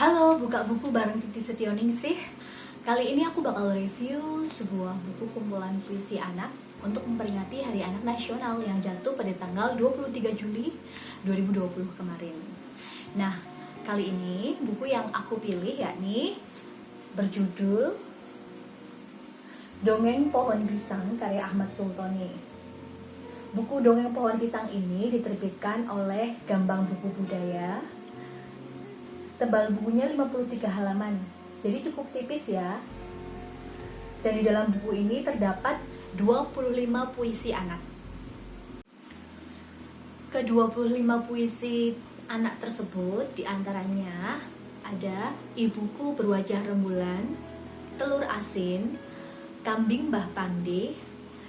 Halo, buka buku bareng Titi Setioningsi. Kali ini aku bakal review sebuah buku kumpulan puisi anak untuk memperingati Hari Anak Nasional yang jatuh pada tanggal 23 Juli 2020 kemarin. Nah, kali ini buku yang aku pilih yakni berjudul Dongeng Pohon Pisang karya Ahmad Sultoni. Buku Dongeng Pohon Pisang ini diterbitkan oleh Gambang Buku Budaya. Tebal bukunya 53 halaman, jadi cukup tipis ya. Dan di dalam buku ini terdapat 25 puisi anak. Ke-25 puisi anak tersebut diantaranya ada Ibuku Berwajah Rembulan, Telur Asin, Kambing Mbah Pandi,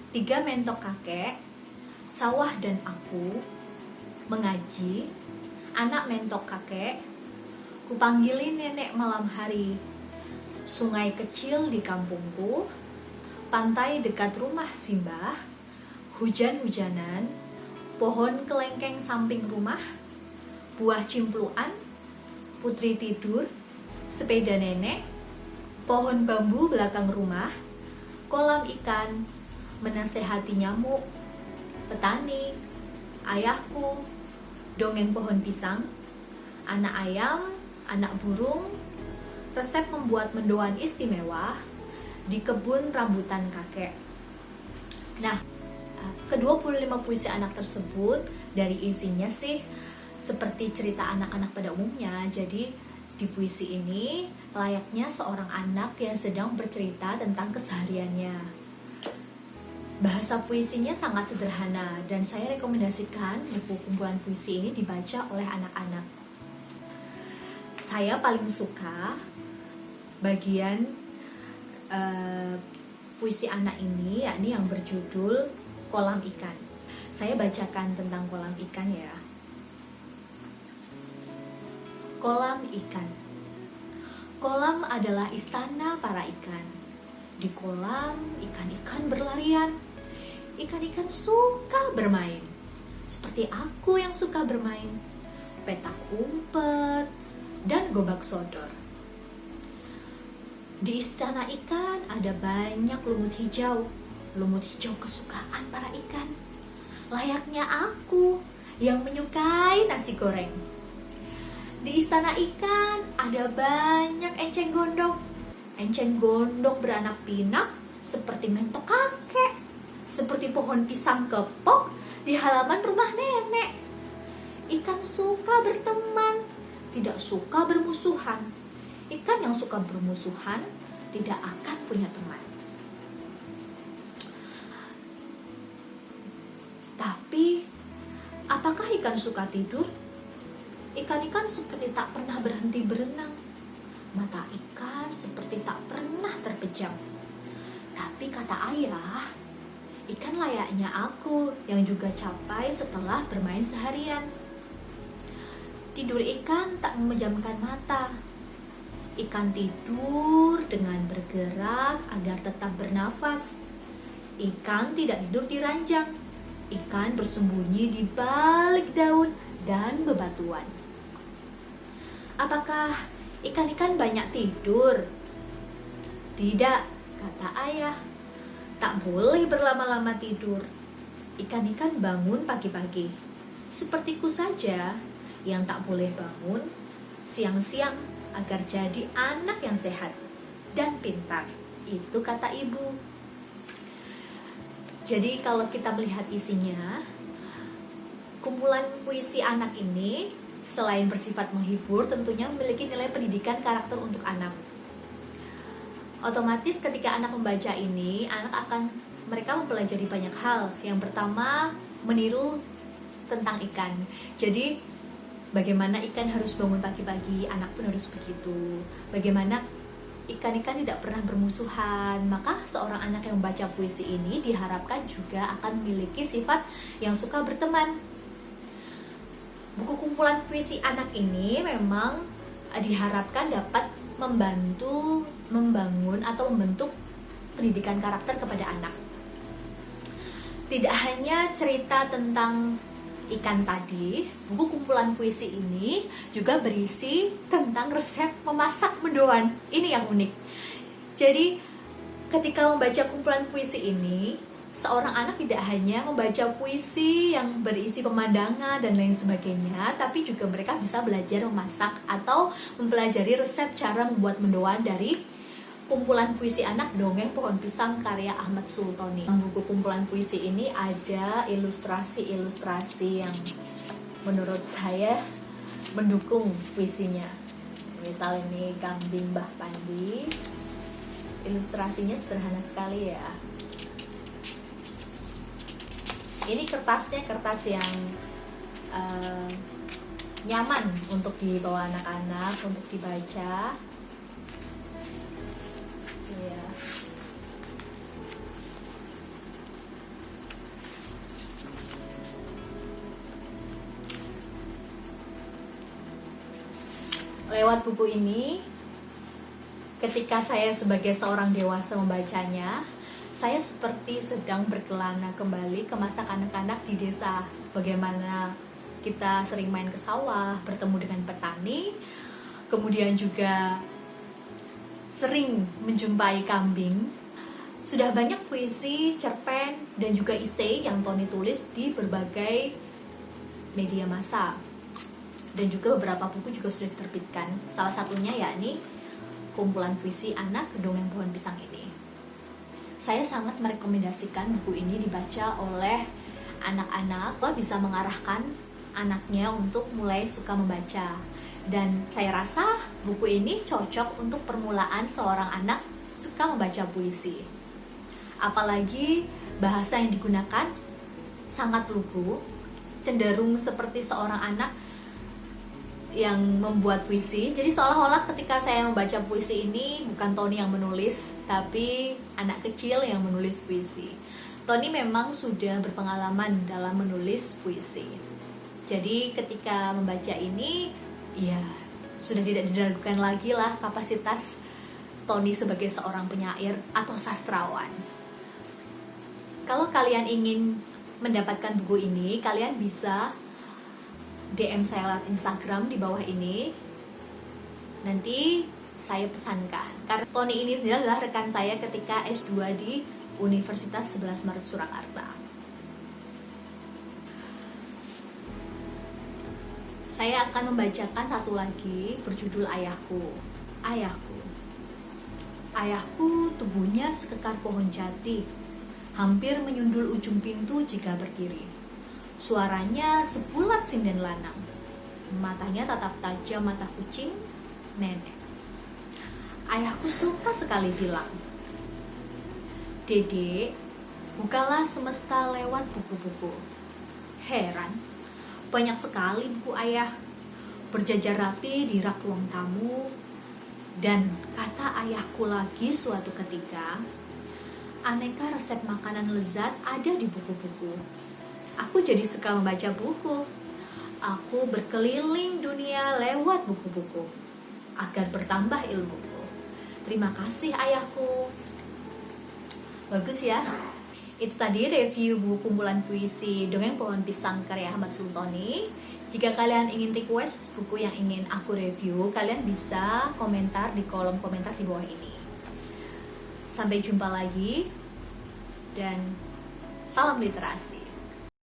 3 Mentok Kakek, Sawah dan Aku, Mengaji, Anak Mentok Kakek, Kupanggilin Nenek Malam Hari, Sungai Kecil di Kampungku, Pantai Dekat Rumah Simbah, Hujan-hujanan, Pohon Kelengkeng Samping Rumah, Buah Cimpluan, Putri Tidur, Sepeda Nenek, Pohon Bambu Belakang Rumah, Kolam Ikan, Menasehati Nyamuk, Petani, Ayahku, Dongeng Pohon Pisang, Anak Ayam, Anak Burung, Resep Membuat Mendoan Istimewa, Di Kebun Rambutan Kakek. Nah, ke-25 puisi anak tersebut dari isinya sih seperti cerita anak-anak pada umumnya. Jadi di puisi ini layaknya seorang anak yang sedang bercerita tentang kesehariannya. Bahasa puisinya sangat sederhana dan saya rekomendasikan buku kumpulan puisi ini dibaca oleh anak-anak. Saya paling suka bagian puisi anak ini, yakni yang berjudul Kolam Ikan. Saya bacakan tentang kolam ikan ya. Kolam ikan. Kolam adalah istana para ikan. Di kolam, ikan-ikan berlarian. Ikan-ikan suka bermain. Seperti aku yang suka bermain. Petak umpet dan gobak sodor. Di istana ikan ada banyak lumut hijau. Lumut hijau kesukaan para ikan. Layaknya aku yang menyukai nasi goreng. Di istana ikan ada banyak enceng gondok. Enceng gondok beranak pinak seperti mentok kakek, seperti pohon pisang kepok di halaman rumah nenek. Ikan suka berteman, tidak suka bermusuhan. Ikan yang suka bermusuhan tidak akan punya teman. Tapi, apakah ikan suka tidur? Ikan-ikan seperti tak pernah berhenti berenang. Mata ikan seperti tak pernah terpejam. Tapi kata ayah, ikan layaknya aku yang juga capai setelah bermain seharian. Tidur ikan tak memejamkan mata. Ikan tidur dengan bergerak agar tetap bernafas. Ikan tidak tidur di ranjang. Ikan bersembunyi di balik daun dan bebatuan. Apakah ikan-ikan banyak tidur? Tidak, kata ayah. Tak boleh berlama-lama tidur. Ikan-ikan bangun pagi-pagi. Sepertiku saja yang tak boleh bangun siang-siang agar jadi anak yang sehat dan pintar. Itu kata ibu. Jadi kalau kita melihat isinya, kumpulan puisi anak ini selain bersifat menghibur tentunya memiliki nilai pendidikan karakter untuk anak. Otomatis ketika anak membaca ini, mereka mempelajari banyak hal. Yang pertama, meniru tentang ikan. Jadi bagaimana ikan harus bangun pagi-pagi, anak pun harus begitu. Bagaimana ikan-ikan tidak pernah bermusuhan, maka seorang anak yang membaca puisi ini diharapkan juga akan memiliki sifat yang suka berteman. Buku kumpulan puisi anak ini memang diharapkan dapat membantu membangun atau membentuk pendidikan karakter kepada anak. Tidak hanya cerita tentang ikan tadi, buku kumpulan puisi ini juga berisi tentang resep memasak mendoan. Ini yang unik. Jadi, ketika membaca kumpulan puisi ini, seorang anak tidak hanya membaca puisi yang berisi pemandangan dan lain sebagainya, tapi juga mereka bisa belajar memasak atau mempelajari resep cara membuat mendoan dari kumpulan puisi anak Dongeng Pohon Pisang karya Ahmad Sultoni. Buku kumpulan puisi ini ada ilustrasi-ilustrasi yang menurut saya mendukung puisinya. Misal ini kambing Mbah Pandi. Ilustrasinya sederhana sekali ya. Ini kertasnya kertas yang nyaman untuk dibawa anak-anak untuk dibaca. Ya. Lewat buku ini, ketika saya sebagai seorang dewasa membacanya, saya seperti sedang berkelana kembali ke masa kanak-kanak di desa. Bagaimana kita sering main ke sawah, bertemu dengan petani, kemudian juga sering menjumpai kambing. Sudah banyak puisi, cerpen, dan juga esai yang Tony tulis di berbagai media massa. Dan juga beberapa buku juga sudah diterbitkan. Salah satunya yakni kumpulan puisi anak Dongeng Pohon Pisang ini. Saya sangat merekomendasikan buku ini dibaca oleh anak-anak, bisa mengarahkan anaknya untuk mulai suka membaca. Dan saya rasa buku ini cocok untuk permulaan seorang anak suka membaca puisi. Apalagi bahasa yang digunakan sangat lugu, cenderung seperti seorang anak yang membuat puisi. Jadi seolah-olah ketika saya membaca puisi ini bukan Tony yang menulis, tapi anak kecil yang menulis puisi. Tony memang sudah berpengalaman dalam menulis puisi. Jadi ketika membaca ini, ya sudah tidak diragukan lagi lah kapasitas Tony sebagai seorang penyair atau sastrawan. Kalau kalian ingin mendapatkan buku ini, kalian bisa DM saya lewat Instagram di bawah ini. Nanti saya pesankan. Karena Tony ini sendiri adalah rekan saya ketika S2 di Universitas 11 Maret Surakarta. Saya akan membacakan satu lagi berjudul Ayahku. Ayahku. Ayahku tubuhnya sekekar pohon jati, hampir menyundul ujung pintu jika berdiri. Suaranya sebulat sinden lanang. Matanya tatap tajam mata kucing nenek. Ayahku suka sekali bilang, "Dedek, bukalah semesta lewat buku-buku." Heran, banyak sekali buku ayah berjajar rapi di rak ruang tamu. Dan kata ayahku lagi suatu ketika, aneka resep makanan lezat ada di buku-buku. Aku jadi suka membaca buku. Aku berkeliling dunia lewat buku-buku agar bertambah ilmuku. Terima kasih ayahku. Bagus ya. Itu tadi review buku kumpulan puisi Dongeng Pohon Pisang karya Ahmad Sultoni. Jika kalian ingin request buku yang ingin aku review, kalian bisa komentar di kolom komentar di bawah ini. Sampai jumpa lagi dan salam literasi.